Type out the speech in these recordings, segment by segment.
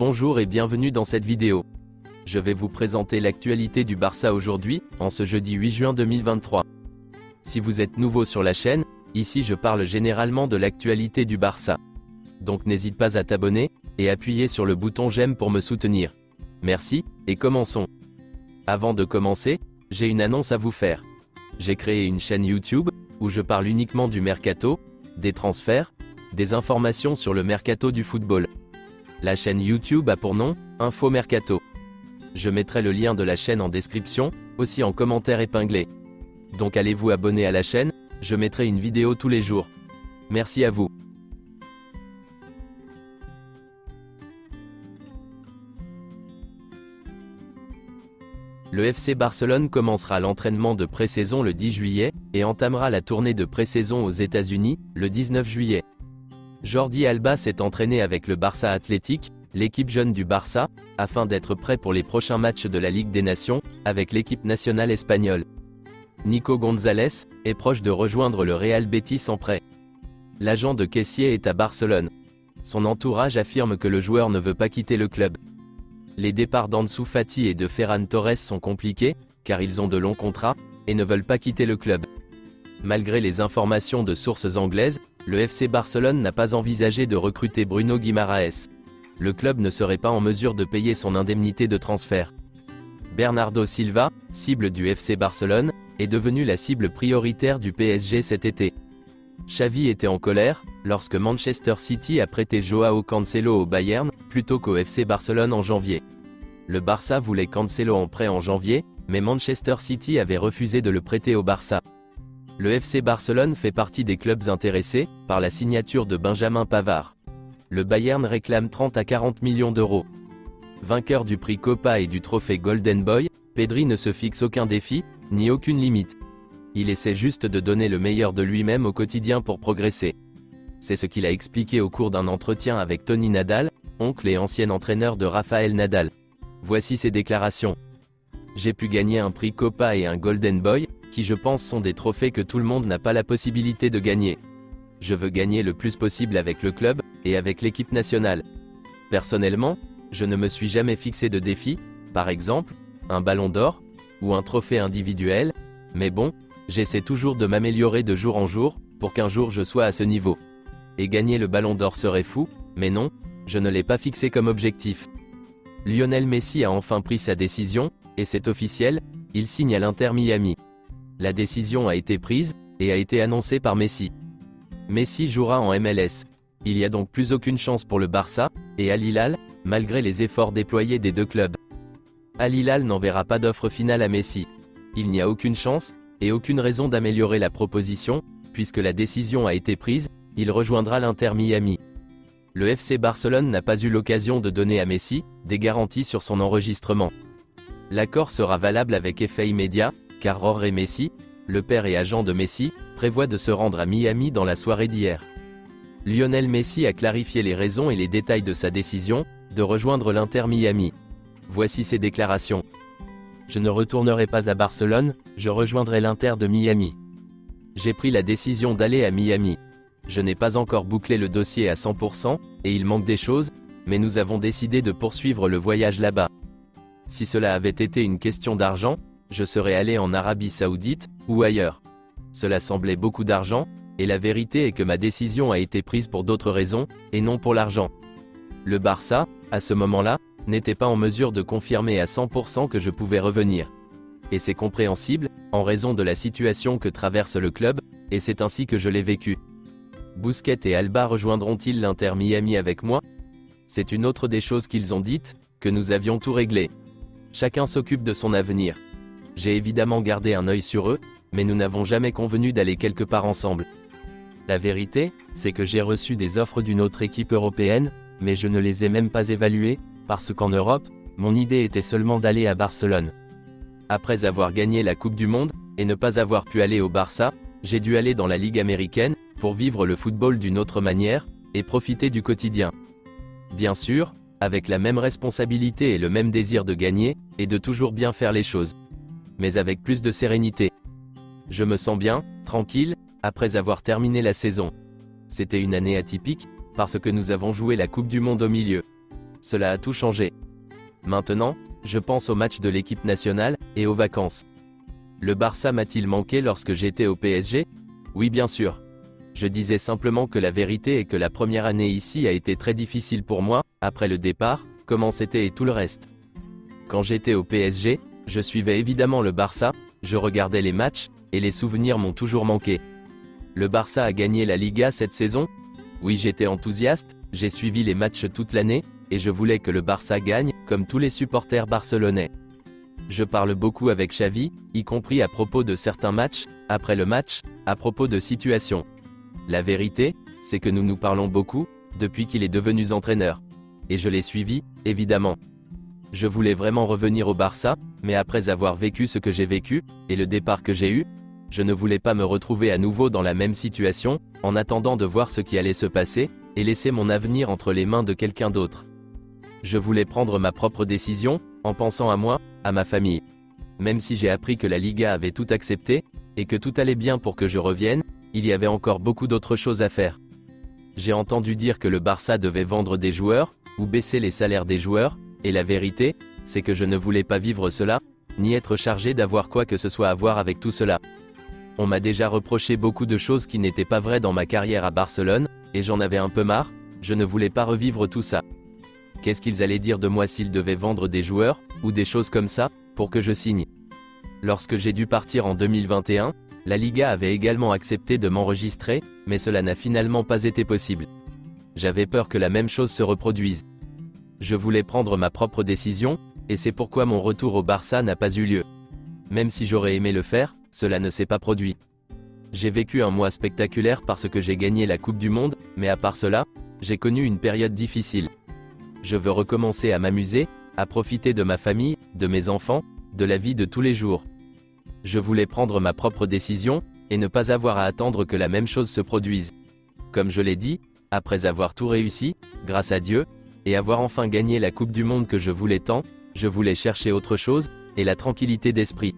Bonjour et bienvenue dans cette vidéo. Je vais vous présenter l'actualité du Barça aujourd'hui, en ce jeudi 8 juin 2023. Si vous êtes nouveau sur la chaîne, ici je parle généralement de l'actualité du Barça. Donc n'hésite pas à t'abonner, et appuyer sur le bouton j'aime pour me soutenir. Merci, et commençons. Avant de commencer, j'ai une annonce à vous faire. J'ai créé une chaîne YouTube, où je parle uniquement du mercato, des transferts, des informations sur le mercato du football. La chaîne YouTube a pour nom, Info Mercato. Je mettrai le lien de la chaîne en description, aussi en commentaire épinglé. Donc allez vous abonner à la chaîne, je mettrai une vidéo tous les jours. Merci à vous. Le FC Barcelone commencera l'entraînement de pré-saison le 10 juillet, et entamera la tournée de pré-saison aux États-Unis, le 19 juillet. Jordi Alba s'est entraîné avec le Barça Athletic, l'équipe jeune du Barça, afin d'être prêt pour les prochains matchs de la Ligue des Nations, avec l'équipe nationale espagnole. Nico González est proche de rejoindre le Real Betis en prêt. L'agent de Kessié est à Barcelone. Son entourage affirme que le joueur ne veut pas quitter le club. Les départs d'Ansu Fati et de Ferran Torres sont compliqués, car ils ont de longs contrats, et ne veulent pas quitter le club. Malgré les informations de sources anglaises, le FC Barcelone n'a pas envisagé de recruter Bruno Guimaraes. Le club ne serait pas en mesure de payer son indemnité de transfert. Bernardo Silva, cible du FC Barcelone, est devenu la cible prioritaire du PSG cet été. Xavi était en colère, lorsque Manchester City a prêté Joao Cancelo au Bayern, plutôt qu'au FC Barcelone en janvier. Le Barça voulait Cancelo en prêt en janvier, mais Manchester City avait refusé de le prêter au Barça. Le FC Barcelone fait partie des clubs intéressés, par la signature de Benjamin Pavard. Le Bayern réclame 30 à 40 millions d'euros. Vainqueur du prix Copa et du trophée Golden Boy, Pedri ne se fixe aucun défi, ni aucune limite. Il essaie juste de donner le meilleur de lui-même au quotidien pour progresser. C'est ce qu'il a expliqué au cours d'un entretien avec Tony Nadal, oncle et ancien entraîneur de Rafael Nadal. Voici ses déclarations. J'ai pu gagner un prix Copa et un Golden Boy, qui je pense sont des trophées que tout le monde n'a pas la possibilité de gagner. Je veux gagner le plus possible avec le club, et avec l'équipe nationale. Personnellement, je ne me suis jamais fixé de défi, par exemple, un ballon d'or, ou un trophée individuel, mais bon, j'essaie toujours de m'améliorer de jour en jour, pour qu'un jour je sois à ce niveau. Et gagner le ballon d'or serait fou, mais non, je ne l'ai pas fixé comme objectif. Lionel Messi a enfin pris sa décision, et c'est officiel, il signe à l'Inter Miami. La décision a été prise, et a été annoncée par Messi. Messi jouera en MLS. Il n'y a donc plus aucune chance pour le Barça, et Al Hilal, malgré les efforts déployés des deux clubs. Al Hilal n'enverra pas d'offre finale à Messi. Il n'y a aucune chance, et aucune raison d'améliorer la proposition, puisque la décision a été prise, il rejoindra l'Inter Miami. Le FC Barcelone n'a pas eu l'occasion de donner à Messi des garanties sur son enregistrement. L'accord sera valable avec effet immédiat, car Jorge Messi, le père et agent de Messi, prévoit de se rendre à Miami dans la soirée d'hier. Lionel Messi a clarifié les raisons et les détails de sa décision de rejoindre l'Inter Miami. Voici ses déclarations. Je ne retournerai pas à Barcelone, je rejoindrai l'Inter de Miami. J'ai pris la décision d'aller à Miami. Je n'ai pas encore bouclé le dossier à 100%, et il manque des choses, mais nous avons décidé de poursuivre le voyage là-bas. Si cela avait été une question d'argent, je serais allé en Arabie Saoudite, ou ailleurs. Cela semblait beaucoup d'argent, et la vérité est que ma décision a été prise pour d'autres raisons, et non pour l'argent. Le Barça, à ce moment-là, n'était pas en mesure de confirmer à 100% que je pouvais revenir. Et c'est compréhensible, en raison de la situation que traverse le club, et c'est ainsi que je l'ai vécu. Busquets et Alba rejoindront-ils l'Inter Miami avec moi? C'est une autre des choses qu'ils ont dites, que nous avions tout réglé. Chacun s'occupe de son avenir. J'ai évidemment gardé un œil sur eux, mais nous n'avons jamais convenu d'aller quelque part ensemble. La vérité, c'est que j'ai reçu des offres d'une autre équipe européenne, mais je ne les ai même pas évaluées, parce qu'en Europe, mon idée était seulement d'aller à Barcelone. Après avoir gagné la Coupe du Monde, et ne pas avoir pu aller au Barça, j'ai dû aller dans la Ligue américaine, pour vivre le football d'une autre manière, et profiter du quotidien. Bien sûr, avec la même responsabilité et le même désir de gagner, et de toujours bien faire les choses. Mais avec plus de sérénité. Je me sens bien, tranquille, après avoir terminé la saison. C'était une année atypique, parce que nous avons joué la Coupe du Monde au milieu. cela a tout changé. Maintenant, je pense au match de l'équipe nationale, et aux vacances. Le Barça m'a-t-il manqué lorsque j'étais au PSG? Oui, bien sûr. Je disais simplement que la vérité est que la première année ici a été très difficile pour moi, après le départ, comment c'était et tout le reste. Quand j'étais au PSG, je suivais évidemment le Barça, je regardais les matchs, et les souvenirs m'ont toujours manqué. Le Barça a gagné la Liga cette saison? Oui, j'étais enthousiaste, j'ai suivi les matchs toute l'année, et je voulais que le Barça gagne, comme tous les supporters barcelonais. Je parle beaucoup avec Xavi, y compris à propos de certains matchs, après le match, à propos de situations. La vérité, c'est que nous nous parlons beaucoup, depuis qu'il est devenu entraîneur. Et je l'ai suivi, évidemment. Je voulais vraiment revenir au Barça, mais après avoir vécu ce que j'ai vécu, et le départ que j'ai eu, je ne voulais pas me retrouver à nouveau dans la même situation, en attendant de voir ce qui allait se passer, et laisser mon avenir entre les mains de quelqu'un d'autre. Je voulais prendre ma propre décision, en pensant à moi, à ma famille. Même si j'ai appris que la Liga avait tout accepté, et que tout allait bien pour que je revienne, il y avait encore beaucoup d'autres choses à faire. J'ai entendu dire que le Barça devait vendre des joueurs, ou baisser les salaires des joueurs, et la vérité, c'est que je ne voulais pas vivre cela, ni être chargé d'avoir quoi que ce soit à voir avec tout cela. On m'a déjà reproché beaucoup de choses qui n'étaient pas vraies dans ma carrière à Barcelone, et j'en avais un peu marre, je ne voulais pas revivre tout ça. Qu'est-ce qu'ils allaient dire de moi s'ils devaient vendre des joueurs, ou des choses comme ça, pour que je signe? Lorsque j'ai dû partir en 2021, la Liga avait également accepté de m'enregistrer, mais cela n'a finalement pas été possible. J'avais peur que la même chose se reproduise. Je voulais prendre ma propre décision, et c'est pourquoi mon retour au Barça n'a pas eu lieu. Même si j'aurais aimé le faire, cela ne s'est pas produit. J'ai vécu un mois spectaculaire parce que j'ai gagné la Coupe du Monde, mais à part cela, j'ai connu une période difficile. Je veux recommencer à m'amuser, à profiter de ma famille, de mes enfants, de la vie de tous les jours. Je voulais prendre ma propre décision, et ne pas avoir à attendre que la même chose se produise. Comme je l'ai dit, après avoir tout réussi, grâce à Dieu, et avoir enfin gagné la Coupe du Monde que je voulais tant, je voulais chercher autre chose, et la tranquillité d'esprit.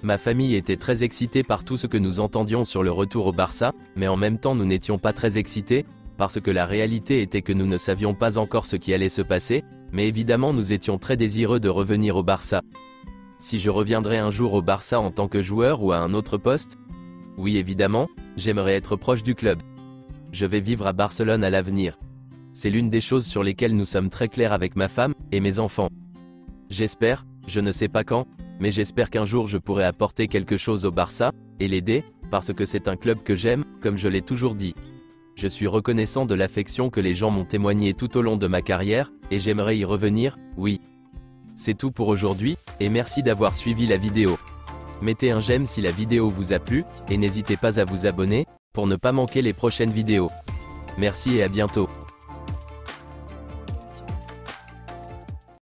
Ma famille était très excitée par tout ce que nous entendions sur le retour au Barça, mais en même temps nous n'étions pas très excités, parce que la réalité était que nous ne savions pas encore ce qui allait se passer, mais évidemment nous étions très désireux de revenir au Barça. Si je reviendrais un jour au Barça en tant que joueur ou à un autre poste? Oui, évidemment, j'aimerais être proche du club. Je vais vivre à Barcelone à l'avenir. C'est l'une des choses sur lesquelles nous sommes très clairs avec ma femme et mes enfants. J'espère, je ne sais pas quand, mais j'espère qu'un jour je pourrai apporter quelque chose au Barça, et l'aider, parce que c'est un club que j'aime, comme je l'ai toujours dit. Je suis reconnaissant de l'affection que les gens m'ont témoigné tout au long de ma carrière, et j'aimerais y revenir, oui. C'est tout pour aujourd'hui, et merci d'avoir suivi la vidéo. Mettez un j'aime si la vidéo vous a plu, et n'hésitez pas à vous abonner, pour ne pas manquer les prochaines vidéos. Merci et à bientôt.